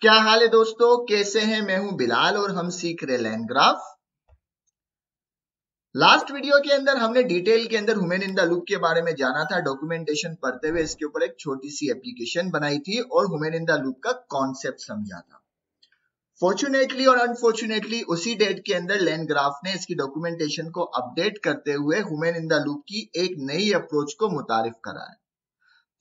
क्या हाल है दोस्तों, कैसे हैं? मैं हूं बिलाल और हम सीख रहे लैंड ग्राफ। लास्ट वीडियो के अंदर हमने डिटेल के अंदर ह्यूमन इन द लूप के बारे में जाना था। डॉक्यूमेंटेशन पढ़ते हुए इसके ऊपर एक छोटी सी एप्लीकेशन बनाई थी और ह्यूमन इन द लूप का कॉन्सेप्ट समझा था। फॉर्चुनेटली और अनफॉर्चुनेटली उसी डेट के अंदर लैंड ग्राफ ने इसकी डॉक्यूमेंटेशन को अपडेट करते हुए ह्यूमन इन द लूप की एक नई अप्रोच को मुतारिफ करा है।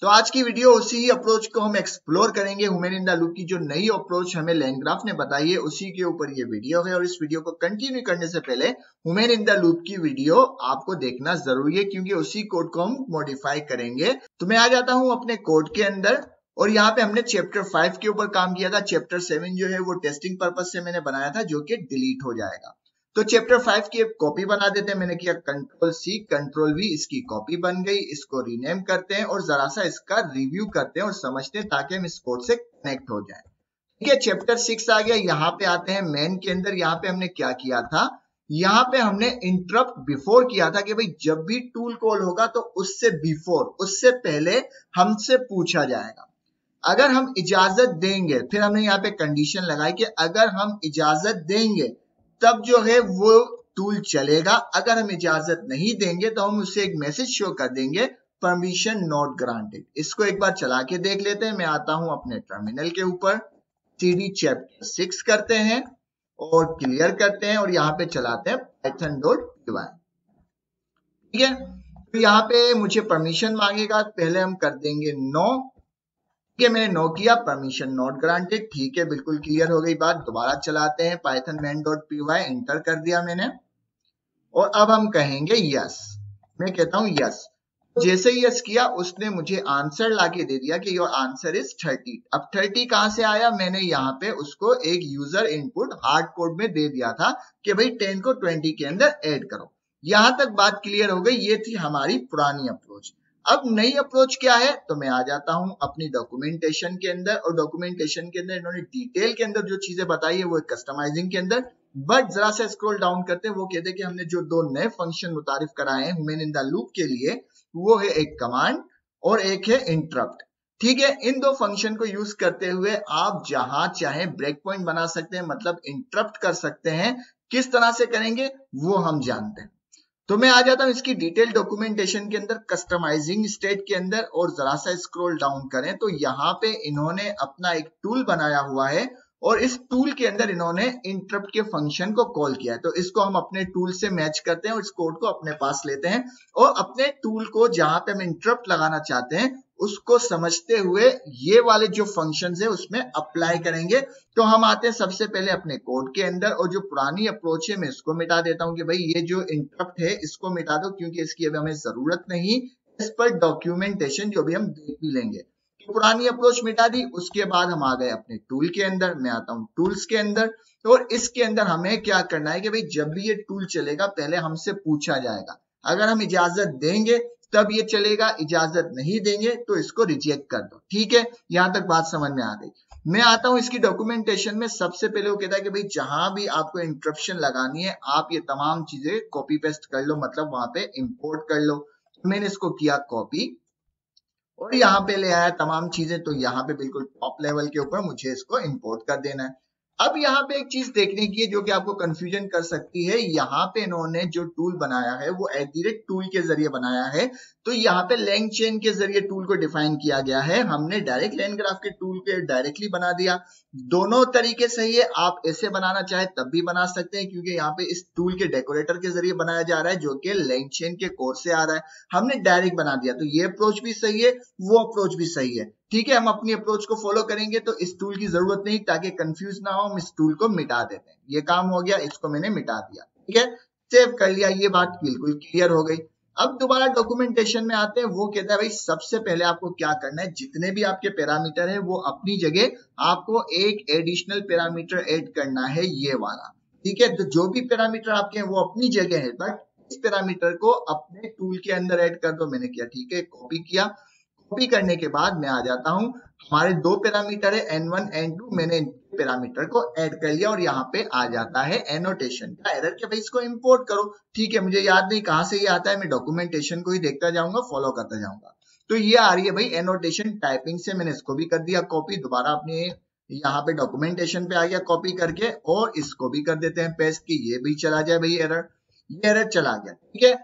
तो आज की वीडियो उसी ही अप्रोच को हम एक्सप्लोर करेंगे। ह्यूमन इन द लूप की जो नई अप्रोच हमें लैंड ग्राफ ने बताई है उसी के ऊपर ये वीडियो है। और इस वीडियो को कंटिन्यू करने से पहले ह्यूमन इन द लूप की वीडियो आपको देखना जरूरी है, क्योंकि उसी कोड को हम मॉडिफाई करेंगे। तो मैं आ जाता हूं अपने कोड के अंदर और यहाँ पे हमने चैप्टर 5 के ऊपर काम किया था। चैप्टर 7 जो है वो टेस्टिंग पर्पज से मैंने बनाया था, जो कि डिलीट हो जाएगा। तो चैप्टर 5 की एक कॉपी बना देते हैं। मैंने किया कंट्रोल सी कंट्रोल वी, इसकी कॉपी बन गई। इसको रीनेम करते हैं और जरा सा इसका रिव्यू करते हैं और समझते हैं ताकि हम इस कोड से कनेक्ट हो जाए। ठीक है, चैप्टर 6 आ गया। यहाँ पे आते हैं मेन के अंदर। यहाँ पे हमने क्या किया था, यहाँ पे हमने इंटरप्ट बिफोर किया था कि भाई जब भी टूल कॉल होगा तो उससे बिफोर, उससे पहले हमसे पूछा जाएगा। अगर हम इजाजत देंगे, फिर हमने यहाँ पे कंडीशन लगाई कि अगर हम इजाजत देंगे तब जो है वो टूल चलेगा। अगर हम इजाजत नहीं देंगे तो हम उसे एक मैसेज शो कर देंगे, परमिशन नॉट ग्रांटेड। इसको एक बार चला के देख लेते हैं। मैं आता हूं अपने टर्मिनल के ऊपर, सीडी चैप्टर 6 करते हैं और क्लियर करते हैं और यहाँ पे चलाते हैं python.py। ठीक है, तो यहाँ पे मुझे परमिशन मांगेगा, पहले हम कर देंगे नो। ठीक है, मैंने नो किया, परमिशन नॉट ग्रांटेड। ठीक है, बिल्कुल क्लियर हो गई बात। दोबारा चलाते हैं पाइथन main.py, एंटर कर दिया मैंने और अब हम कहेंगे यस। मैं कहता हूं यस। जैसे ही यस किया उसने मुझे आंसर लाके दे दिया कि योर आंसर इज 30। अब 30 कहां से आया? मैंने यहाँ पे उसको एक यूजर इनपुट हार्ड कोड में दे दिया था कि भाई 10 को 20 के अंदर ऐड करो। यहां तक बात क्लियर हो गई। ये थी हमारी पुरानी अप्रोच। अब नई अप्रोच क्या है? तो मैं आ जाता हूं अपनी डॉक्यूमेंटेशन के अंदर और डॉक्यूमेंटेशन के अंदर इन्होंने डिटेल के अंदर जो चीजें बताई है वो कस्टमाइजिंग के अंदर। बट जरा सा स्क्रॉल डाउन करते हैं, वो कहते हैं कि हमने जो दो नए फंक्शन मुतारिफ कराए हैं ह्यूमन इन द लूप के लिए, वो है एक कमांड और एक है इंटरप्ट। ठीक है, इन दो फंक्शन को यूज करते हुए आप जहां चाहे ब्रेक पॉइंट बना सकते हैं, मतलब इंटरप्ट कर सकते हैं। किस तरह से करेंगे वो हम जानते हैं। तो मैं आ जाता हूं इसकी डिटेल डॉक्यूमेंटेशन के अंदर, कस्टमाइजिंग स्टेट के अंदर, और जरा सा स्क्रॉल डाउन करें तो यहाँ पे इन्होंने अपना एक टूल बनाया हुआ है और इस टूल के अंदर इन्होंने इंटरप्ट के फंक्शन को कॉल किया है। तो इसको हम अपने टूल से मैच करते हैं और इस कोड को अपने पास लेते हैं और अपने टूल को जहां पे हम इंटरप्ट लगाना चाहते हैं उसको समझते हुए ये वाले जो फंक्शंस है उसमें अप्लाई करेंगे। तो हम आते हैं सबसे पहले अपने कोड के अंदर और जो पुरानी अप्रोच है मैं इसको मिटा देता हूं कि भाई ये जो इंटरप्ट है इसको मिटा दो, क्योंकि इसकी अभी हमें जरूरत नहीं। इस पर डॉक्यूमेंटेशन जो भी हम देख भी लेंगे। तो पुरानी अप्रोच मिटा दी। उसके बाद हम आ गए अपने टूल के अंदर। मैं आता हूं टूल्स के अंदर और इसके अंदर हमें क्या करना है कि भाई जब भी ये टूल चलेगा पहले हमसे पूछा जाएगा। अगर हम इजाजत देंगे तब ये चलेगा, इजाजत नहीं देंगे तो इसको रिजेक्ट कर दो। ठीक है, यहां तक बात समझ में आ गई। मैं आता हूं इसकी डॉक्यूमेंटेशन में। सबसे पहले वो कहता है कि भाई जहां भी आपको इंटरप्शन लगानी है आप ये तमाम चीजें कॉपी पेस्ट कर लो, मतलब वहां पे इंपोर्ट कर लो। मैंने इसको किया कॉपी और यहाँ पे ले आया तमाम चीजें। तो यहाँ पे बिल्कुल टॉप लेवल के ऊपर मुझे इसको इंपोर्ट कर देना है। अब यहाँ पे एक चीज देखने की है जो कि आपको कंफ्यूजन कर सकती है। यहाँ पे इन्होंने जो टूल बनाया है वो एट टूल के जरिए बनाया है। तो यहाँ पे लैंग चेन के जरिए टूल को डिफाइन किया गया है। हमने डायरेक्ट लैंड ग्राफ के टूल के डायरेक्टली बना दिया। दोनों तरीके सही है, आप ऐसे बनाना चाहे तब भी बना सकते हैं, क्योंकि यहाँ पे इस टूल के डेकोरेटर के जरिए बनाया जा रहा है जो कि लैंग चेन के कोड से आ रहा है। हमने डायरेक्ट बना दिया, तो ये अप्रोच भी सही है, वो अप्रोच भी सही है। ठीक है, हम अपनी अप्रोच को फॉलो करेंगे तो इस टूल की जरूरत नहीं, ताकि कंफ्यूज ना हो हम इस टूल को मिटा देते हैं। ये काम हो गया, इसको मैंने मिटा दिया। ठीक है, सेव कर लिया, ये बात बिल्कुल क्लियर हो गई। अब दोबारा डॉक्यूमेंटेशन में आते हैं। वो कहता है भाई सबसे पहले आपको क्या करना है, जितने भी आपके पैरामीटर है वो अपनी जगह आपको एक एडिशनल पैरामीटर ऐड करना है, ये वाला। ठीक है, तो जो भी पैरामीटर आपके हैं वो अपनी जगह है, बट इस पैरामीटर को अपने टूल के अंदर ऐड कर दो। मैंने किया, ठीक है, कॉपी किया। कॉपी करने के बाद मैं आ जाता हूं, हमारे दो पैरामीटर है n1 n2, मैंने पैरामीटर को ऐड कर लिया और यहाँ पे आ जाता है एनोटेशन का एरर कि भाई इसको इंपोर्ट करो। ठीक है, मुझे याद नहीं कहां से ये आता है, मैं डॉक्यूमेंटेशन को ही देखता जाऊंगा, फॉलो करता जाऊंगा। तो ये आ रही है भाई एनोटेशन टाइपिंग से। मैंने इसको भी कर दिया कॉपी। दोबारा अपने यहाँ पे डॉक्यूमेंटेशन पे आ गया कॉपी करके, और इसको भी कर देते हैं पेस्ट की, ये भी चला जाए भाई एरर, ये एरर चला गया। ठीक है,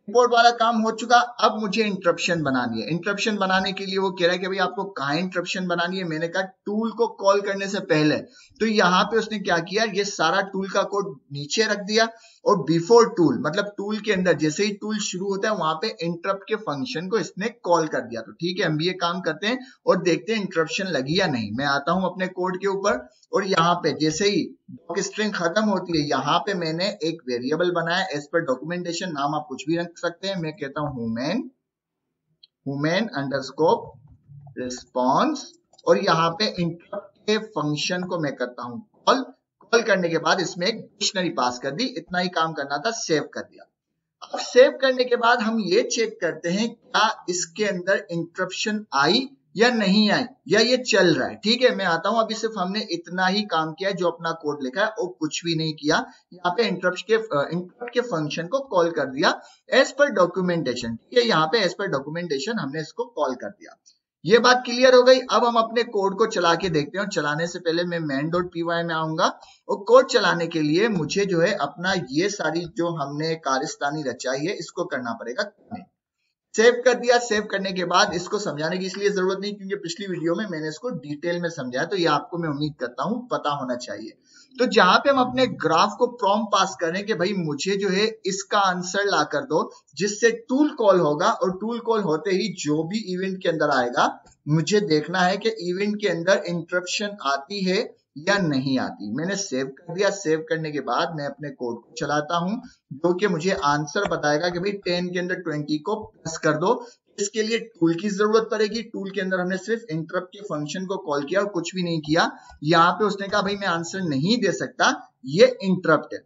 इंपोर्ट वाला काम हो चुका। अब मुझे इंटरप्शन बनानी है। इंटरप्शन बनाने के लिए वो कह रहा है कि भाई आपको कहाँ इंटरप्शन बनानी है। मैंने कहा टूल को कॉल करने से पहले। तो यहाँ पे उसने क्या किया, ये सारा टूल का कोड नीचे रख दिया, और बिफोर टूल मतलब टूल के अंदर जैसे ही टूल शुरू होता है वहां पे इंटरप्ट के फंक्शन को इसने कॉल कर दिया। तो ठीक है, हम भी ये काम करते हैं और देखते हैं इंटरप्शन लगी या नहीं। मैं आता हूं अपने कोड के ऊपर, और यहाँ पे जैसे ही डॉक स्ट्रिंग खत्म होती है, यहाँ पे मैंने एक वेरिएबल बनाया एज पर डॉक्यूमेंटेशन। नाम आप कुछ भी रख सकते हैं, मैं कहता हूं ह्यूमन अंडरस्कोर रिस्पॉन्स, और यहाँ पे इंटरप्ट के फंक्शन को मैं करता हूं कॉल। कॉल करने के बाद इसमें एक डिक्शनरी पास कर दी। इतना ही काम करना था, सेव कर दिया। अब सेव करने के बाद हम ये चेक करते हैं क्या इसके अंदर इंटरप्शन आई या नहीं आई, या ये चल रहा है। ठीक है, मैं आता हूं। अभी सिर्फ हमने इतना ही काम किया है, जो अपना कोड लिखा है और कुछ भी नहीं किया। यहाँ पे इंटरप्ट के फंक्शन को कॉल कर दिया एज पर डॉक्यूमेंटेशन। ठीक है, यहाँ पे एज पर डॉक्यूमेंटेशन हमने इसको कॉल कर दिया। ये बात क्लियर हो गई। अब हम अपने कोड को चला के देखते हैं। चलाने से पहले मैं main.py में आऊंगा, और कोड चलाने के लिए मुझे जो है अपना ये सारी जो हमने कारस्तानी रचाई है इसको करना पड़ेगा। सेव कर दिया। सेव करने के बाद इसको समझाने की इसलिए जरूरत नहीं क्योंकि पिछली वीडियो में मैंने इसको डिटेल में समझाया, तो ये आपको मैं उम्मीद करता हूं पता होना चाहिए। तो जहां पे हम अपने ग्राफ को प्रॉम्प्ट पास करें कि भाई मुझे जो है इसका आंसर ला कर दो, जिससे टूल कॉल होगा, और टूल कॉल होते ही जो भी इवेंट के अंदर आएगा मुझे देखना है कि इवेंट के अंदर इंटरप्शन आती है या नहीं आती। मैंने सेव कर दिया। सेव करने के बाद मैं अपने कोड को चलाता हूं, जो कि मुझे आंसर बताएगा कि भाई 10 के अंदर 20 को प्लस कर दो। इसके लिए टूल की जरूरत पड़ेगी। टूल के अंदर हमने सिर्फ इंटरप्ट के फंक्शन को कॉल किया और कुछ भी नहीं किया। यहाँ पे उसने कहा भाई मैं आंसर नहीं दे सकता, ये इंटरप्ट है।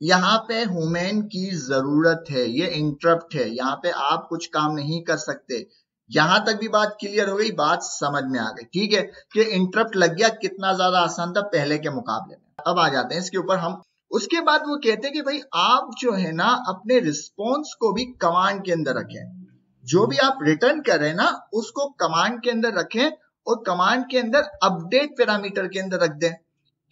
यहाँ पे ह्यूमन की जरूरत है, ये इंटरप्ट है। यहाँ पे आप कुछ काम नहीं कर सकते। यहां तक भी बात क्लियर हो गई, बात समझ में आ गई। ठीक है, कि इंटरप्ट लग गया, कितना ज्यादा आसान था पहले के मुकाबले में। अब आ जाते हैं इसके ऊपर हम। उसके बाद वो कहते हैं कि भाई आप जो है ना अपने रिस्पॉन्स को भी कमांड के अंदर रखें। जो भी आप रिटर्न कर रहे हैं ना उसको कमांड के अंदर रखें, और कमांड के अंदर अपडेट पैरामीटर के अंदर रख दें,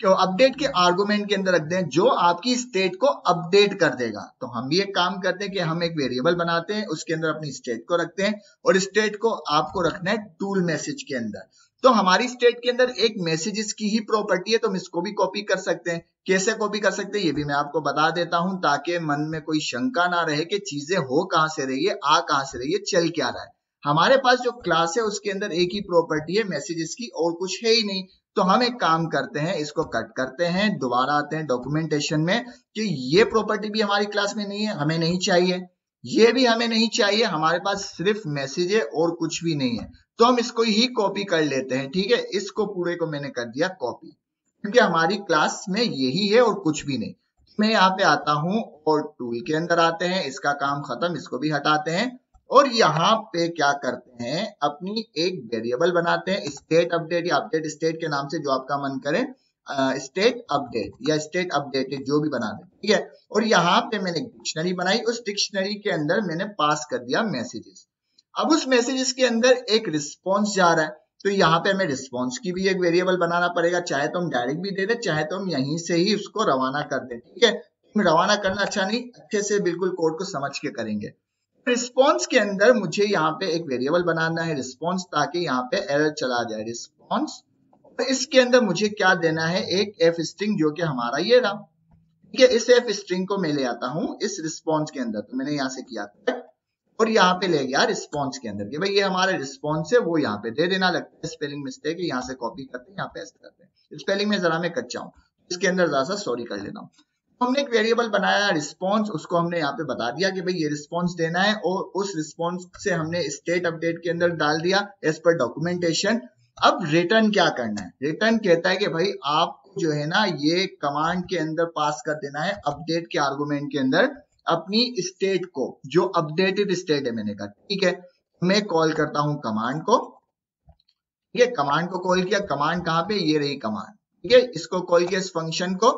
क्यों अपडेट के आर्गुमेंट के अंदर रख दें, जो आपकी स्टेट को अपडेट कर देगा। तो हम भी एक काम करते हैं कि हम एक वेरिएबल बनाते हैं, उसके अंदर अपनी स्टेट को रखते हैं, और स्टेट को आपको रखना है टूल मैसेज के अंदर। तो हमारी स्टेट के अंदर एक मैसेजेस की ही प्रॉपर्टी है, तो हम इसको भी कॉपी कर सकते हैं। कैसे कॉपी कर सकते हैं ये भी मैं आपको बता देता हूं, ताकि मन में कोई शंका ना रहे कि चीजें हो कहां से रही है, आ कहां से रही है, चल क्या रहा है। हमारे पास जो क्लास है उसके अंदर एक ही प्रॉपर्टी है मैसेजेस की, और कुछ है ही नहीं। तो हम एक काम करते हैं, इसको कट करते हैं, दोबारा आते हैं डॉक्यूमेंटेशन में कि ये प्रॉपर्टी भी हमारी क्लास में नहीं है, हमें नहीं चाहिए, ये भी हमें नहीं चाहिए, हमारे पास सिर्फ मैसेज है और कुछ भी नहीं है। तो हम इसको ही कॉपी कर लेते हैं। ठीक है, इसको पूरे को मैंने कर दिया कॉपी, क्योंकि हमारी क्लास में यही है और कुछ भी नहीं। मैं यहाँ पे आता हूं और टूल के अंदर आते हैं, इसका काम खत्म, इसको भी हटाते हैं, और यहाँ पे क्या करते हैं अपनी एक वेरिएबल बनाते हैं, स्टेट अपडेट या अपडेट स्टेट के नाम से, जो आपका मन करे, स्टेट अपडेट या स्टेट अपडेटेड जो भी बना दे। ठीक है, और यहाँ पे मैंने डिक्शनरी बनाई, उस डिक्शनरी के अंदर मैंने पास कर दिया मैसेजेस। अब उस मैसेजेस के अंदर एक रिस्पॉन्स जा रहा है, तो यहाँ पे हमें रिस्पॉन्स की भी एक वेरिएबल बनाना पड़ेगा। चाहे तो हम डायरेक्ट भी दे दे, चाहे तो हम यहीं से ही उसको रवाना कर दें। ठीक है, रवाना करना अच्छा नहीं, अच्छे से बिल्कुल कोड को समझ के करेंगे। रिस्पॉन्स के अंदर मुझे यहाँ पे एक वेरिएबल बनाना है रिस्पॉन्स, ताकि यहाँ पे एरर चला जाए रिस्पॉन्स। तो इसके अंदर मुझे क्या देना है, एक एफ स्ट्रिंग, जो कि हमारा ये रहा। ठीक है, इस एफ स्ट्रिंग को मैं ले आता हूं इस रिस्पॉन्स के अंदर। तो मैंने यहाँ से किया और यहाँ पे ले गया रिस्पॉन्स के अंदर कि भाई ये हमारा रिस्पॉन्स है, वो यहाँ पे दे देना। लगता है स्पेलिंग मिस्टेक है, यहाँ से कॉपी करते हैं, यहाँ पेस्ट करते हैं। स्पेलिंग में जरा मैं कच्चा हूं, इसके अंदर जरा सा सॉरी कर लेता हूँ। हमने एक वेरिएबल बनाया रिस्पॉन्स, उसको हमने यहाँ पे बता दिया कि भाई ये रिस्पॉन्स देना है, और उस रिस्पॉन्स से हमने स्टेट अपडेट के अंदर डाल दिया एज पर डॉक्यूमेंटेशन। अब रिटर्न क्या करना है, रिटर्न कहता है कि भाई आपको जो है ना ये कमांड के अंदर पास कर देना है अपडेट के आर्गुमेंट के अंदर अपनी स्टेट को, जो अपडेटेड स्टेट है। मैंने कहा ठीक है, मैं कॉल करता हूं कमांड को। ठीक है, कमांड को कॉल किया, कमांड कहां पे, ये रही कमांड। ठीक है, इसको कॉल किया इस फंक्शन को,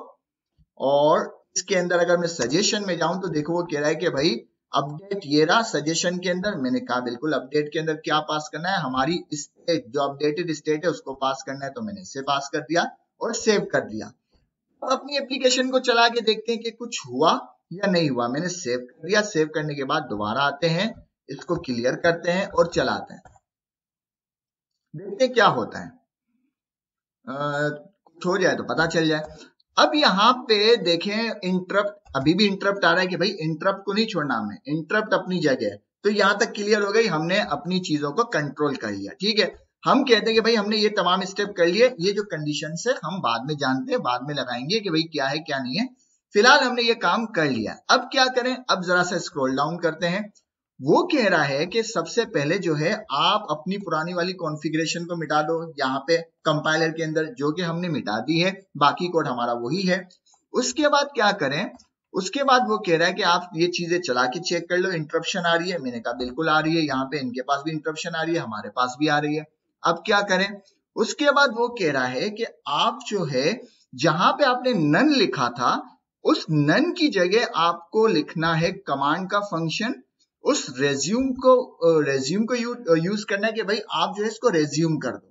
और इसके अंदर अगर मैं सजेशन में जाऊं तो देखो वो कह रहा है कि भाई अपडेट ये रहा सजेशन के अंदर। मैंने कहा बिल्कुल अपडेट के अंदर क्या पास करना है, हमारी स्टेट जो अपडेटेड स्टेट है उसको पास करना है, तो मैंने इसे पास कर दिया और सेव कर दिया। अब अपनी एप्लीकेशन को चला के देखते हैं कि कुछ हुआ या नहीं हुआ। मैंने सेव कर दिया। सेव करने के बाद दोबारा आते हैं, इसको क्लियर करते हैं और चलाते हैं, देखते हैं क्या होता है। कुछ हो जाए तो पता चल जाए। अब यहाँ पे देखें इंटरप्ट, अभी भी इंटरप्ट आ रहा है कि भाई इंटरप्ट को नहीं छोड़ना हमने, इंटरप्ट अपनी जगह है। तो यहाँ तक क्लियर हो गई, हमने अपनी चीजों को कंट्रोल कर लिया। ठीक है, हम कहते हैं कि भाई हमने ये तमाम स्टेप कर लिए, ये जो कंडीशन है हम बाद में जानते हैं, बाद में लगाएंगे कि भाई क्या है क्या नहीं है। फिलहाल हमने ये काम कर लिया। अब क्या करें, अब जरा सा स्क्रॉल डाउन करते हैं। वो कह रहा है कि सबसे पहले जो है आप अपनी पुरानी वाली कॉन्फ़िगरेशन को मिटा दो, यहाँ पे कंपाइलर के अंदर, जो कि हमने मिटा दी है, बाकी कोड हमारा वही है। उसके बाद क्या करें, उसके बाद वो कह रहा है कि आप ये चीजें चला के चेक कर लो, इंटरप्शन आ रही है। मैंने कहा बिल्कुल आ रही है, यहाँ पे इनके पास भी इंटरप्शन आ रही है, हमारे पास भी आ रही है। अब क्या करें, उसके बाद वो कह रहा है कि आप जो है जहां पे आपने नन लिखा था, उस नन की जगह आपको लिखना है कमांड का फंक्शन। उस रेज्यूम को यूज करना है कि भाई आप जो है इसको रेज्यूम कर दो।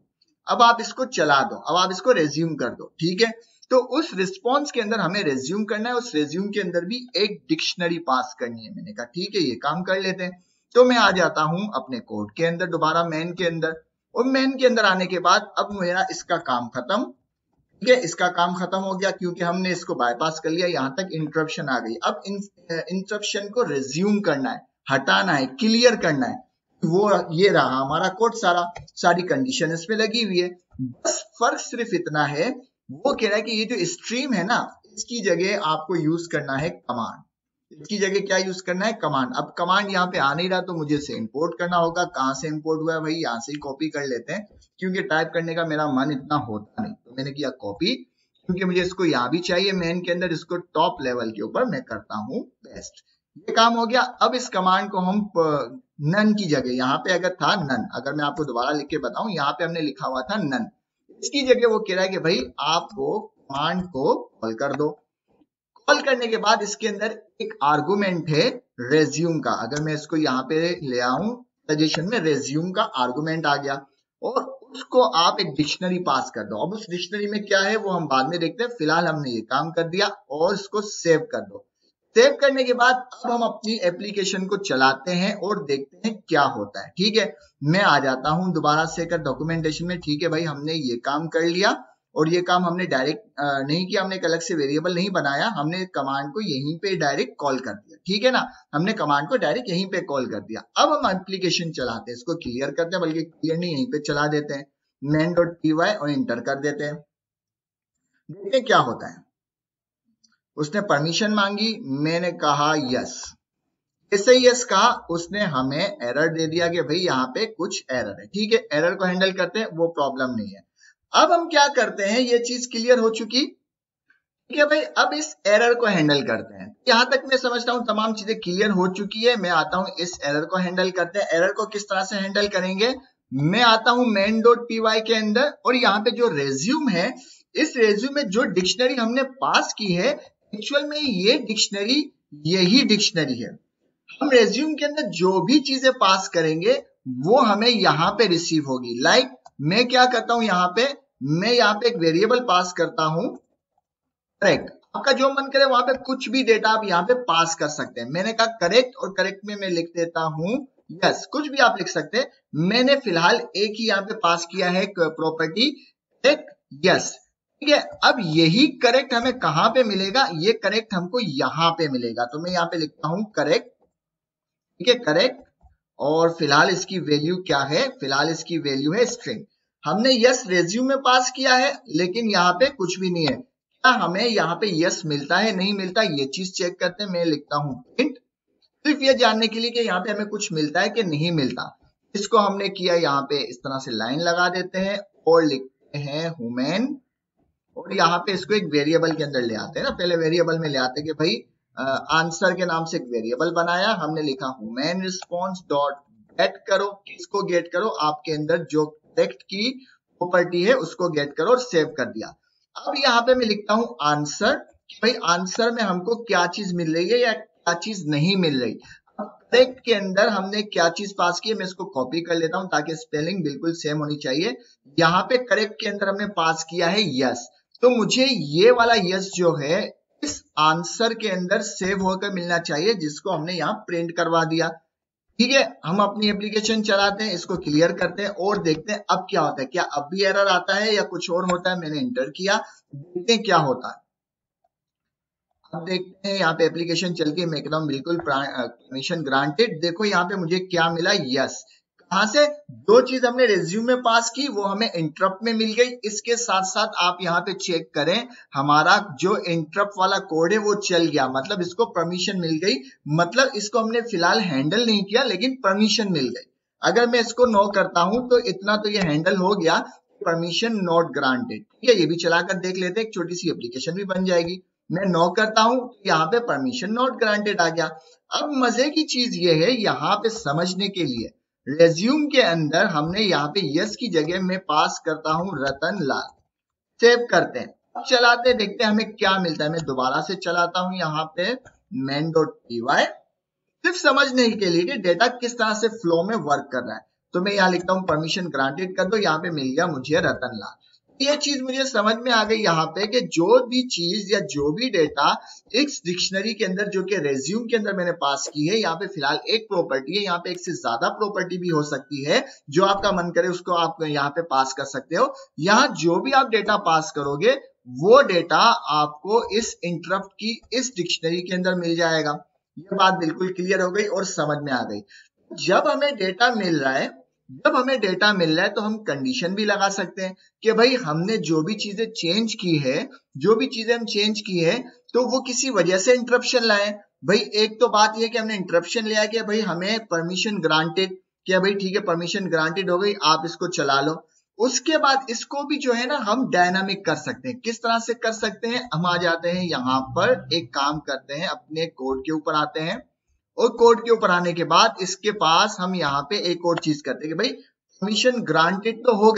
अब आप इसको चला दो, अब आप इसको रेज्यूम कर दो। ठीक है, तो उस रिस्पॉन्स के अंदर हमें रेज्यूम करना है, उस रेज्यूम के अंदर भी एक डिक्शनरी पास करनी है। मैंने कहा ठीक है, ये काम कर लेते हैं। तो मैं आ जाता हूं अपने कोड के अंदर, दोबारा मेन के अंदर, और मेन के अंदर आने के बाद अब मेरा इसका काम खत्म। ठीक है, इसका काम खत्म हो गया क्योंकि हमने इसको बाईपास कर लिया। यहां तक इंटरप्शन आ गई। अब इंटरप्शन को रेज्यूम करना है, हटाना है, क्लियर करना है। वो ये रहा हमारा कोड, सारी कंडीशन इसमें लगी हुई है। बस फर्क सिर्फ इतना है, वो कह रहा है कि ये जो स्ट्रीम है ना, इसकी जगह आपको यूज करना है कमांड। इसकी जगह क्या यूज करना है, कमांड। अब कमांड यहाँ पे आ नहीं रहा तो मुझे इसे इंपोर्ट करना होगा। कहाँ से इंपोर्ट हुआ है भाई, यहाँ से ही कॉपी कर लेते हैं, क्योंकि टाइप करने का मेरा मन इतना होता नहीं। तो मैंने किया कॉपी, क्योंकि मुझे इसको यहाँ भी चाहिए मेन के अंदर, इसको टॉप लेवल के ऊपर मैं करता हूँ पेस्ट। ये काम हो गया। अब इस कमांड को हम नन की जगह, यहाँ पे अगर था नन, अगर मैं आपको दोबारा लिख के बताऊं, यहाँ पे हमने लिखा हुआ था नन, इसकी जगह वो कह रहा है कि भाई आपको कमांड को कॉल कर दो। कॉल करने के बाद इसके अंदर एक आर्गुमेंट है रेज्यूम का। अगर मैं इसको यहाँ पे ले आऊं, सजेशन में रेज्यूम का आर्गुमेंट आ गया, और उसको आप एक डिक्शनरी पास कर दो। अब उस डिक्शनरी में क्या है वो हम बाद में देखते हैं। फिलहाल हमने ये काम कर दिया और इसको सेव कर दो। सेव करने के बाद अब हम अपनी एप्लीकेशन को चलाते हैं और देखते हैं क्या होता है। ठीक है, मैं आ जाता हूं दोबारा से कर डॉक्यूमेंटेशन में। ठीक है भाई, हमने ये काम कर लिया, और ये काम हमने डायरेक्ट नहीं किया, हमने एक अलग से वेरिएबल नहीं बनाया, हमने कमांड को यहीं पे डायरेक्ट कॉल कर दिया। ठीक है ना, हमने कमांड को डायरेक्ट यहीं पे कॉल कर दिया। अब हम एप्लीकेशन चलाते हैं, इसको क्लियर करते हैं, बल्कि क्लियर नहीं, यहीं पे चला देते हैं main.py और इंटर कर देते हैं। देखते हैं क्या होता है। उसने परमिशन मांगी, मैंने कहा यस। जैसे ही यस कहा, उसने हमें एरर दे दिया कि भाई यहाँ पे कुछ एरर है। ठीक है, एरर को हैंडल करते हैं, वो प्रॉब्लम नहीं है। अब हम क्या करते हैं, ये चीज क्लियर हो चुकी। ठीक है भाई, अब इस एरर को हैंडल करते हैं। यहां तक मैं समझता हूं तमाम चीजें क्लियर हो चुकी है। मैं आता हूं, इस एरर को हैंडल करते हैं। एरर को किस तरह से हैंडल करेंगे, मैं आता हूं main.py के अंदर, और यहाँ पे जो रेज्यूम है, इस रेज्यूम में जो डिक्शनरी हमने पास की है, एक्चुअल में ये डिक्शनरी यही डिक्शनरी है। हम रेज्यूम के अंदर जो भी चीजें पास करेंगे वो हमें यहाँ पे रिसीव होगी। लाइक मैं क्या करता हूं, मैं यहाँ पे एक वेरिएबल पास करता हूं करेक्ट। आपका जो मन करे वहां पे कुछ भी डेटा आप यहाँ पे पास कर सकते हैं। मैंने कहा करेक्ट, और करेक्ट में मैं लिख देता हूं यस। कुछ भी आप लिख सकते हैं। मैंने फिलहाल एक ही यहाँ पे पास किया है प्रॉपर्टी करेक्ट यस। ठीक है, अब यही करेक्ट हमें कहां पे मिलेगा, ये करेक्ट हमको यहां पे मिलेगा। तो मैं यहाँ पे लिखता हूं करेक्ट। ठीक है, करेक्ट, और फिलहाल इसकी वैल्यू क्या है, फिलहाल इसकी वैल्यू है स्ट्रिंग। हमने यस रेज्यूम में पास किया है, लेकिन यहाँ पे कुछ भी नहीं है। क्या हमें यहाँ पे यस मिलता है, नहीं मिलता, ये चीज चेक करते हैं। मैं लिखता हूं प्रिंट, सिर्फ ये जानने के लिए कि यहाँ पे हमें कुछ मिलता है कि नहीं मिलता। इसको हमने किया, यहाँ पे इस तरह से लाइन लगा देते हैं और लिखते हैं ह्यूमन, और यहाँ पे इसको एक वेरिएबल के अंदर ले आते हैं ना। पहले वेरिएबल में ले आते हैं कि भाई आंसर के नाम से एक वेरिएबल बनाया, हमने लिखा ह्यूमन रिस्पॉन्स डॉट गेट करो। किसको गेट करो, आपके अंदर जो करेक्ट की प्रॉपर्टी है उसको गेट करो, और सेव कर दिया। अब यहाँ पे मैं लिखता हूं आंसर, भाई आंसर में हमको क्या चीज मिल रही है या क्या चीज नहीं मिल रही। अब करेक्ट के अंदर हमने क्या चीज पास की है, मैं इसको कॉपी कर लेता हूं ताकि स्पेलिंग बिल्कुल सेम होनी चाहिए। यहाँ पे करेक्ट के अंदर हमने पास किया है यस, तो मुझे ये वाला यस जो है इस आंसर के अंदर सेव होकर मिलना चाहिए, जिसको हमने यहाँ प्रिंट करवा दिया। ठीक है, हम अपनी एप्लीकेशन चलाते हैं, इसको क्लियर करते हैं और देखते हैं अब क्या होता है, क्या अब भी एरर आता है या कुछ और होता है। मैंने इंटर किया, देखते हैं क्या होता है। अब देखते हैं यहाँ पे एप्लीकेशन चल के मैं एकदम बिल्कुल परमिशन ग्रांटेड। देखो यहाँ पे मुझे क्या मिला, यस। कहां से, दो चीज हमने रिज्यूम में पास की वो हमें इंटरप्ट में मिल गई। इसके साथ साथ आप यहाँ पे चेक करें, हमारा जो इंटरप्ट वाला कोड है वो चल गया, मतलब इसको परमिशन मिल गई। मतलब इसको हमने फिलहाल हैंडल नहीं किया लेकिन परमिशन मिल गई। अगर मैं इसको नो करता हूं तो इतना तो ये हैंडल हो गया, परमिशन नॉट ग्रांटेड। ठीक है, ये भी चलाकर देख लेते हैं, एक छोटी सी एप्लीकेशन भी बन जाएगी। मैं नो करता हूं तो यहाँ पे परमिशन नॉट ग्रांटेड आ गया। अब मजे की चीज ये है, यहाँ पे समझने के लिए रेज्यूम के अंदर हमने यहाँ पे यस की जगह में पास करता हूं रतन लाल। सेव करते हैं, अब चलाते देखते हैं हमें क्या मिलता है। मैं दोबारा से चलाता हूं यहाँ पे main.py, सिर्फ समझने के लिए कि डेटा किस तरह से फ्लो में वर्क कर रहा है। तो मैं यहाँ लिखता हूँ परमिशन ग्रांटेड कर दो, यहाँ पे मिल गया मुझे रतन लाल। ये चीज मुझे समझ में आ गई यहाँ पे कि जो भी चीज या जो भी डेटा इस डिक्शनरी के अंदर जो कि रेज्यूम के अंदर मैंने पास की है, यहाँ पे फिलहाल एक प्रॉपर्टी है, यहाँ पे एक से ज्यादा प्रॉपर्टी भी हो सकती है, जो आपका मन करे उसको आप यहाँ पे पास कर सकते हो। यहाँ जो भी आप डेटा पास करोगे वो डेटा आपको इस इंटरप्ट की इस डिक्शनरी के अंदर मिल जाएगा। ये बात बिल्कुल क्लियर हो गई और समझ में आ गई। जब हमें डेटा मिल रहा है तो हम कंडीशन भी लगा सकते हैं कि भाई हमने जो भी चीजें चेंज की है, तो वो किसी वजह से इंटरप्शन लाए। भाई एक तो बात ये कि हमने इंटरप्शन लिया कि भाई हमें परमिशन ग्रांटेड, कि भाई ठीक है परमिशन ग्रांटेड हो गई, आप इसको चला लो। उसके बाद इसको भी जो है ना हम डायनामिक कर सकते हैं। किस तरह से कर सकते हैं, हम आ जाते हैं यहाँ पर, एक काम करते हैं, अपने कोड के ऊपर आते हैं और कोड के ऊपर आने के बाद इसके पास हम यहाँ पे एक और चीज करते हैं कि भाई परमिशन ग्रांटेड तो हो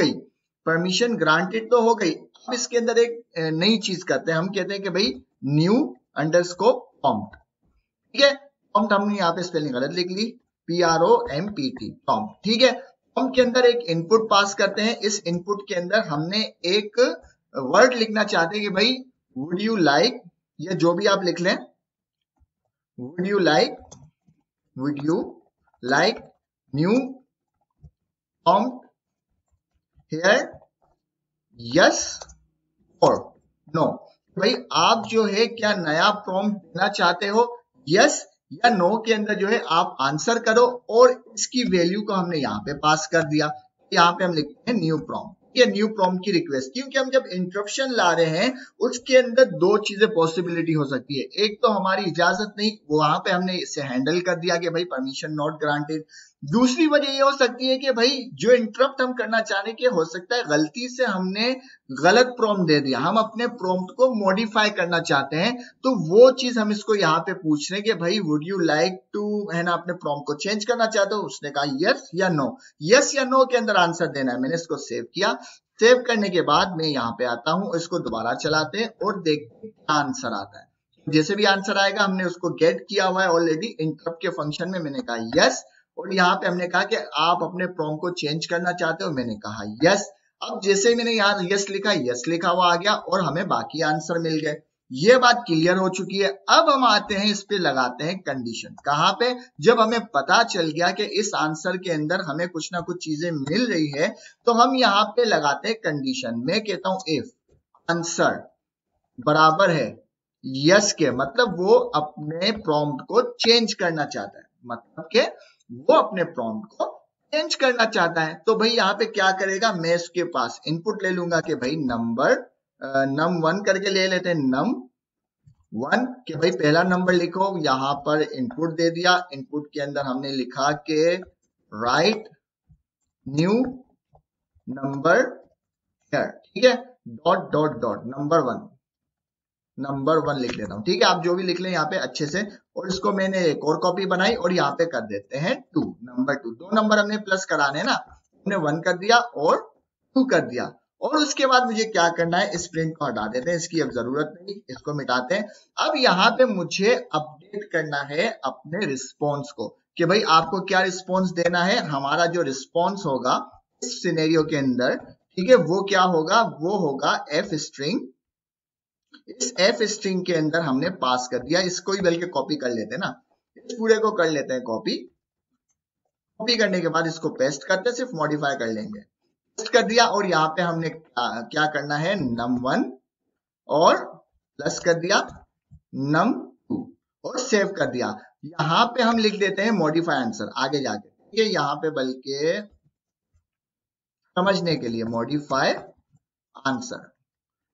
गई, अब इसके अंदर एक नई चीज करते हैं। हम कहते हैं कि भाई न्यू अंडरस्कोर प्रॉम्प्ट। ठीक है, प्रॉम्प्ट हमने यहाँ पे स्पेलिंग गलत लिख ली, PROMPT प्रॉम्प्ट। ठीक है, प्रॉम्प्ट के अंदर एक इनपुट पास करते हैं। इस इनपुट के अंदर हमने एक वर्ड लिखना चाहते हैं कि भाई वुड यू लाइक, या जो भी आप लिख लें, would you like new prompt here, yes और नो। भाई आप जो है क्या नया प्रॉम्प्ट देना चाहते हो, यस या नो के अंदर जो है आप आंसर करो, और इसकी वैल्यू को हमने यहाँ पे पास कर दिया। यहाँ पे हम लिखते हैं न्यू प्रॉम्प्ट, या न्यू प्रॉम्प्ट की रिक्वेस्ट। क्योंकि हम जब इंटरप्शन ला रहे हैं उसके अंदर दो चीजें पॉसिबिलिटी हो सकती है, एक तो हमारी इजाजत नहीं, वहां पे हमने इसे हैंडल कर दिया कि भाई परमिशन नॉट ग्रांटेड। दूसरी वजह ये हो सकती है कि भाई जो इंटरप्ट हम करना चाहने के, हो सकता है गलती से हमने गलत प्रॉम्प्ट दे दिया, हम अपने प्रॉम्प्ट को मॉडिफाई करना चाहते हैं, तो वो चीज हम इसको यहाँ पे पूछ रहे हैं कि भाई वुड यू लाइक टू, है ना, अपने प्रॉम्प्ट को चेंज करना चाहते हो। उसने कहा यस या नो, यस या नो के अंदर आंसर देना है। मैंने इसको सेव किया, सेव करने के बाद मैं यहाँ पे आता हूं, इसको दोबारा चलाते हैं और देखते हैं क्या आंसर आता है। जैसे भी आंसर आएगा, हमने उसको गेट किया हुआ है ऑलरेडी इंटरप्ट के फंक्शन में, मैंने कहा यस, और यहाँ पे हमने कहा कि आप अपने प्रॉम्प्ट को चेंज करना चाहते हो, मैंने कहा यस। अब जैसे ही मैंने यहाँ यस लिखा हुआ आ गया और हमें बाकी आंसर मिल गए। ये बात क्लियर हो चुकी है। अब हम आते हैं इस पे लगाते हैं कंडीशन। कहां पे, जब हमें पता चल गया कि इस आंसर के अंदर हमें कुछ ना कुछ चीजें मिल रही है, तो हम यहाँ पे लगाते हैं कंडीशन। मैं कहता हूं इफ आंसर बराबर है यस के, मतलब वो अपने प्रॉम्प्ट को चेंज करना चाहता है, मतलब के वो अपने प्रॉम्प्ट को चेंज करना चाहता है। तो भाई यहाँ पे क्या करेगा, मैं इसके पास इनपुट ले लूंगा कि भाई num1 करके ले लेते हैं, num1 कि भाई पहला नंबर लिखो। यहाँ पर इनपुट दे दिया, इनपुट के अंदर हमने लिखा कि राइट न्यू नंबर हियर। ठीक है, dot dot dot number one लिख लेता हूं। ठीक है, आप जो भी लिख लें यहाँ पे अच्छे से। और इसको मैंने एक और कॉपी बनाई और यहाँ पे कर देते हैं नंबर 2। दो नंबर हमने प्लस कराने ना, हमने 1 कर दिया और 2 कर दिया। और उसके बाद मुझे क्या करना है, इस प्रिंट को हटा देते हैं, इसकी अब जरूरत नहीं, इसको मिटाते हैं। अब यहाँ पे मुझे अपडेट करना है अपने रिस्पॉन्स को। कि भाई आपको क्या रिस्पॉन्स देना है। हमारा जो रिस्पॉन्स होगा इस सिनेरियो के अंदर, ठीक है, वो क्या होगा, वो होगा एफ स्ट्रिंग। इस एफ स्ट्रिंग के अंदर हमने पास कर दिया, इसको ही बल्कि कॉपी कर लेते हैं ना, इस पूरे को कर लेते हैं कॉपी। कॉपी करने के बाद इसको पेस्ट करते हैं, सिर्फ मॉडिफाई कर लेंगे। पेस्ट कर दिया और यहाँ पे हमने क्या करना है, num1 और प्लस कर दिया num2 और सेव कर दिया। यहाँ पे हम लिख देते हैं मॉडिफाई आंसर आगे जाके, ठीक है, यहाँ पे बल्कि समझने के लिए modify answer.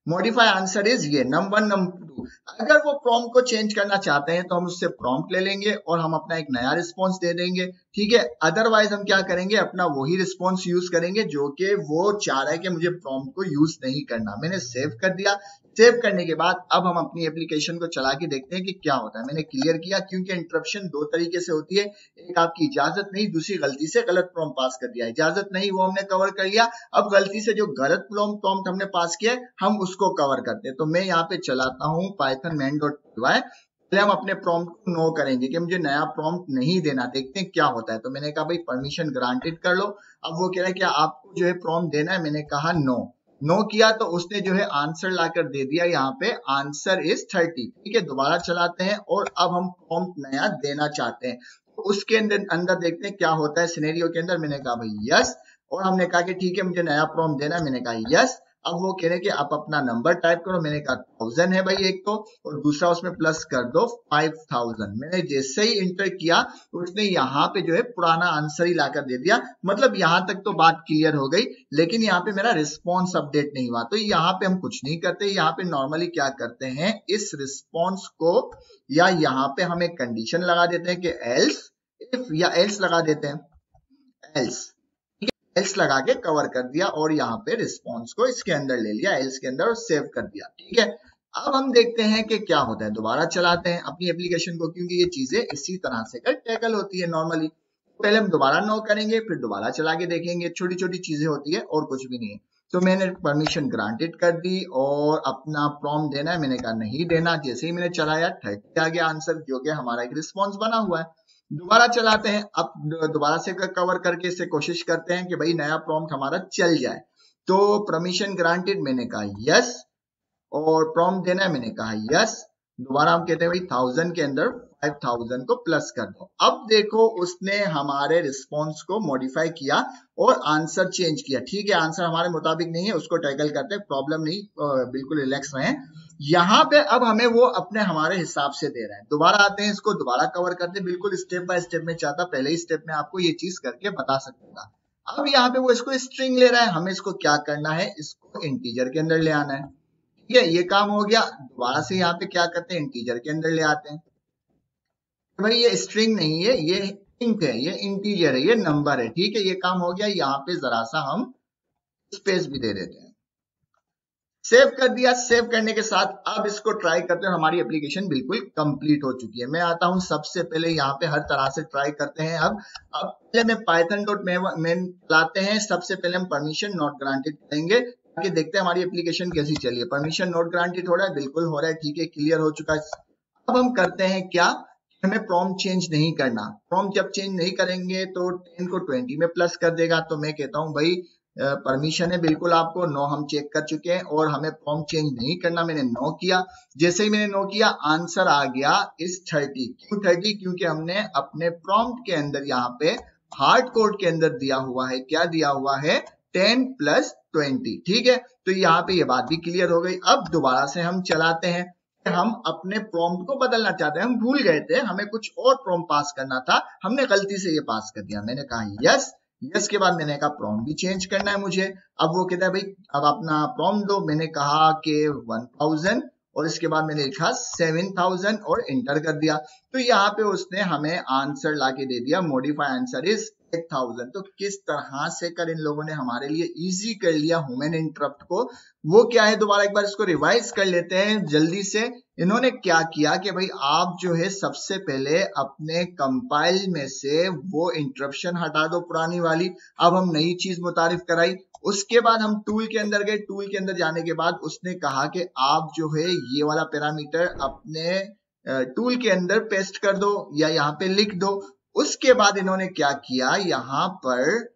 Modify answer is ये num1 num2। अगर वो प्रॉम्प्ट को चेंज करना चाहते हैं तो हम उससे प्रॉम्प्ट ले लेंगे और हम अपना एक नया रिस्पॉन्स दे देंगे, ठीक है। अदरवाइज हम क्या करेंगे, अपना वही रिस्पॉन्स यूज करेंगे जो कि वो चाह रहा है कि मुझे प्रॉम्प्ट को यूज नहीं करना। मैंने सेव कर दिया। सेव करने के बाद अब हम अपनी एप्लीकेशन को चला के देखते हैं कि क्या होता है। मैंने क्लियर किया, क्योंकि इंटरप्शन दो तरीके से होती है, एक आपकी इजाजत नहीं, दूसरी गलती से गलत प्रॉम्प्ट पास कर दिया। इजाजत नहीं वो हमने कवर कर लिया, अब गलती से जो गलत प्रॉम्प्ट हमने पास किया है हम उसको कवर करते हैं। तो मैं यहाँ पे चलाता हूँ python main.py। पहले हम अपने प्रॉम्प्ट को नो करेंगे कि मुझे नया प्रॉम्प्ट नहीं देना, देखते हैं क्या होता है। तो मैंने कहा भाई परमिशन ग्रांटेड कर लो। अब वो कह रहा है कि आपको जो है प्रॉम्प्ट देना है, मैंने कहा नो। नो किया तो उसने जो है आंसर लाकर दे दिया, यहाँ पे आंसर इज 30, ठीक है। दोबारा चलाते हैं और अब हम प्रॉम्प्ट नया देना चाहते हैं, तो उसके अंदर देखते हैं क्या होता है सिनेरियो के अंदर। मैंने कहा भाई यस, और हमने कहा कि ठीक है मुझे नया प्रॉम्प्ट देना है, मैंने कहा यस। अब वो कह रहे कि आप अपना नंबर टाइप करो, मैंने कहा 1000 है भाई एक तो, और दूसरा उसमें प्लस कर दो 5000। मैंने जैसे ही इंटर किया उसने यहाँ पे जो है पुराना आंसर ही लाकर दे दिया। मतलब यहाँ तक तो बात क्लियर हो गई, लेकिन यहाँ पे मेरा रिस्पॉन्स अपडेट नहीं हुआ। तो यहाँ पे हम कुछ नहीं करते, यहाँ पे नॉर्मली क्या करते हैं, इस रिस्पॉन्स को या यहाँ पे हम एक कंडीशन लगा देते हैं कि एल्स, इफ या एल्स लगा देते हैं, एल्स लगा के कवर कर दिया और यहाँ पे रिस्पॉन्स को इसके अंदर ले लिया, एल्स के अंदर, और सेव कर दिया, ठीक है। अब हम देखते हैं कि क्या होता है। दोबारा चलाते हैं अपनी एप्लीकेशन को, क्योंकि ये चीजें इसी तरह से टैकल होती है नॉर्मली। पहले हम दोबारा नो करेंगे, फिर दोबारा चला के देखेंगे, छोटी छोटी चीजें होती है और कुछ भी नहीं है। तो मैंने परमिशन ग्रांटेड कर दी और अपना प्रॉम्प्ट देना है, मैंने कहा नहीं देना। जैसे ही मैंने चलाया 30 आ गया आंसर, जो कि हमारा एक रिस्पॉन्स बना हुआ है। दोबारा चलाते हैं, अब दोबारा से कवर करके इससे कोशिश करते हैं कि भाई नया प्रॉम्प्ट हमारा चल जाए। तो परमिशन ग्रांटेड, मैंने कहा यस, और प्रॉम्प्ट देना है, मैंने कहा यस। दोबारा हम कहते हैं भाई 1000 के अंदर 5000 को प्लस कर दो। अब देखो उसने हमारे रिस्पॉन्स को मॉडिफाई किया और आंसर चेंज किया, ठीक है। आंसर हमारे मुताबिक नहीं है, उसको टैकल करते हैं, प्रॉब्लम नहीं, बिल्कुल रिलैक्स रहें। यहाँ पे अब हमें वो अपने हमारे हिसाब से दे रहा है। दोबारा आते हैं, इसको दोबारा कवर करते हैं, बिल्कुल स्टेप बाय स्टेप में चाहता, पहले ही स्टेप में आपको ये चीज करके बता सकता था। अब यहाँ पे वो इसको स्ट्रिंग ले रहा है, हमें इसको क्या करना है, इसको इंटीजर के अंदर ले आना है, ठीक है। ये काम हो गया। दोबारा से यहाँ पे क्या करते हैं, इंटीजर के अंदर ले आते हैं। भाई ये स्ट्रिंग नहीं है, ये इंट है, ये इंटीजर है, ये नंबर है, ठीक है। ये काम हो गया। यहाँ पे जरा सा हम स्पेस भी दे देते हैं। सेव कर दिया। सेव करने के साथ अब इसको ट्राई करते हैं, हमारी एप्लीकेशन बिल्कुल कंप्लीट हो चुकी है। मैं आता हूं, सबसे पहले यहाँ पे हर तरह से ट्राई करते हैं। अब पहले मैं python.main चलाते हैं। सबसे पहले हम परमिशन नॉट ग्रांटेड करेंगे ताकि देखते हैं हमारी एप्लीकेशन कैसी चली है। परमिशन नॉट ग्रांटेड हो रहा है, बिल्कुल हो रहा है, ठीक है, क्लियर हो चुका है। अब हम करते हैं क्या, हमें प्रॉम्प्ट चेंज नहीं करना। प्रॉम्प्ट जब चेंज नहीं करेंगे तो 10 को 20 में प्लस कर देगा। तो मैं कहता हूं भाई परमिशन है बिल्कुल आपको, नो हम चेक कर चुके हैं और हमें प्रॉम्प्ट चेंज नहीं करना। मैंने नो किया। जैसे ही मैंने नो किया आंसर आ गया इस 30। क्यों 30? क्योंकि हमने अपने प्रॉम्प्ट के अंदर यहाँ पे हार्ड कोड के अंदर दिया हुआ है, क्या दिया हुआ है, 10 + 20, ठीक है। तो यहाँ पे ये बात भी क्लियर हो गई। अब दोबारा से हम चलाते हैं, हम अपने प्रॉम्प्ट को बदलना चाहते हैं। हम भूल गए थे, हमें कुछ और प्रॉम्प्ट पास करना था, हमने गलती से ये पास कर दिया। मैंने कहा यस, यस के बाद मैंने कहा प्रॉम्प्ट भी चेंज करना है मुझे। अब वो कहता है भाई अब अपना प्रॉम्प्ट दो। मैंने कहा कि 1000 और इसके बाद मैंने लिखा 7000 और इंटर कर दिया। तो यहाँ पे उसने हमें आंसर लाके दे दिया, मॉडिफाई आंसर इज 8000। तो किस तरह से कर इन लोगों ने हमारे लिए इजी कर लिया ह्यूमन इंटरप्ट को। वो क्या है, दोबारा एक बार इसको रिवाइज कर लेते हैं जल्दी से। इन्होंने क्या किया कि भाई आप जो है सबसे पहले अपने कंपाइल में से वो इंटरप्शन हटा दो पुरानी वाली। अब हम नई चीज मुतारिफ कराई। उसके बाद हम टूल के अंदर गए। टूल के अंदर जाने के बाद उसने कहा कि आप जो है ये वाला पैरामीटर अपने टूल के अंदर पेस्ट कर दो या यहाँ पे लिख दो। उसके बाद इन्होंने क्या किया, यहाँ पर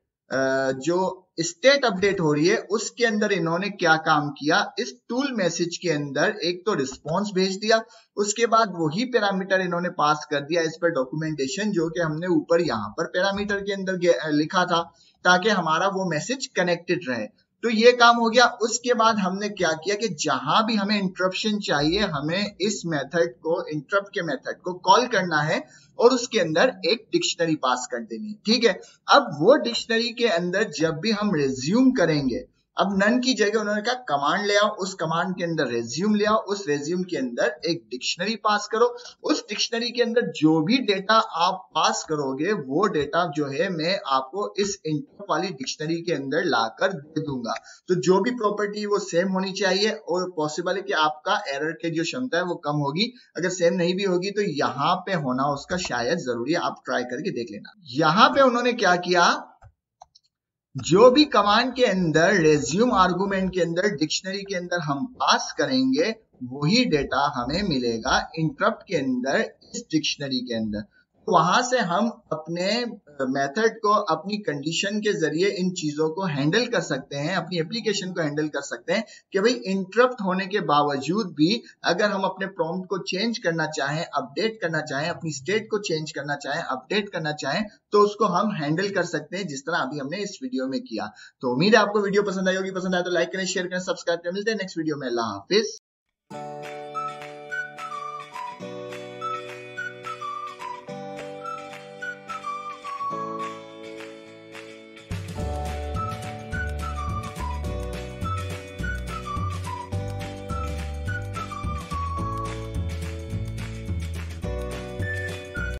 जो स्टेट अपडेट हो रही है उसके अंदर इन्होंने क्या काम किया, इस टूल मैसेज के अंदर एक तो रिस्पॉन्स भेज दिया, उसके बाद वही पैरामीटर इन्होंने पास कर दिया इस पर डॉक्यूमेंटेशन जो कि हमने ऊपर यहाँ पर पैरामीटर के अंदर लिखा था, ताकि हमारा वो मैसेज कनेक्टेड रहे। तो ये काम हो गया। उसके बाद हमने क्या किया कि जहां भी हमें इंटरप्शन चाहिए, हमें इस मेथड को, इंटरप्ट के मेथड को कॉल करना है और उसके अंदर एक डिक्शनरी पास कर देनी है। ठीक है, अब वो डिक्शनरी के अंदर जब भी हम रिज्यूम करेंगे, अब नन की जगह उन्होंने कहा कमांड ले आओ, उस कमांड के अंदर रेज्यूम ले आओ, उस रेज्यूम के अंदर एक डिक्शनरी पास करो, उस डिक्शनरी के अंदर जो भी डेटा आप पास करोगे वो डेटा जो है मैं आपको इस इंटर वाली डिक्शनरी के अंदर लाकर दे दूंगा। तो जो भी प्रॉपर्टी वो सेम होनी चाहिए और पॉसिबल है कि आपका एरर की जो क्षमता है वो कम होगी, अगर सेम नहीं भी होगी तो यहाँ पे होना उसका शायद जरूरी है, आप ट्राई करके देख लेना। यहाँ पे उन्होंने क्या किया, जो भी कमांड के अंदर रेज्यूम आर्गुमेंट के अंदर डिक्शनरी के अंदर हम पास करेंगे वही डेटा हमें मिलेगा इंटरप्ट के अंदर इस डिक्शनरी के अंदर। वहां से हम अपने मेथड को अपनी कंडीशन के जरिए इन चीजों को हैंडल कर सकते हैं, अपनी एप्लीकेशन को हैंडल कर सकते हैं कि भाई इंटरप्ट होने के बावजूद भी अगर हम अपने प्रॉम्प्ट को चेंज करना चाहें, अपडेट करना चाहें, अपनी स्टेट को चेंज करना चाहें, अपडेट करना चाहें, तो उसको हम हैंडल कर सकते हैं जिस तरह अभी हमने इस वीडियो में किया। तो उम्मीद है आपको वीडियो पसंद आई होगी, पसंद आए तो लाइक करें, शेयर करें, सब्सक्राइब करें। मिलते हैं नेक्स्ट वीडियो में। अल्लाह हाफिज।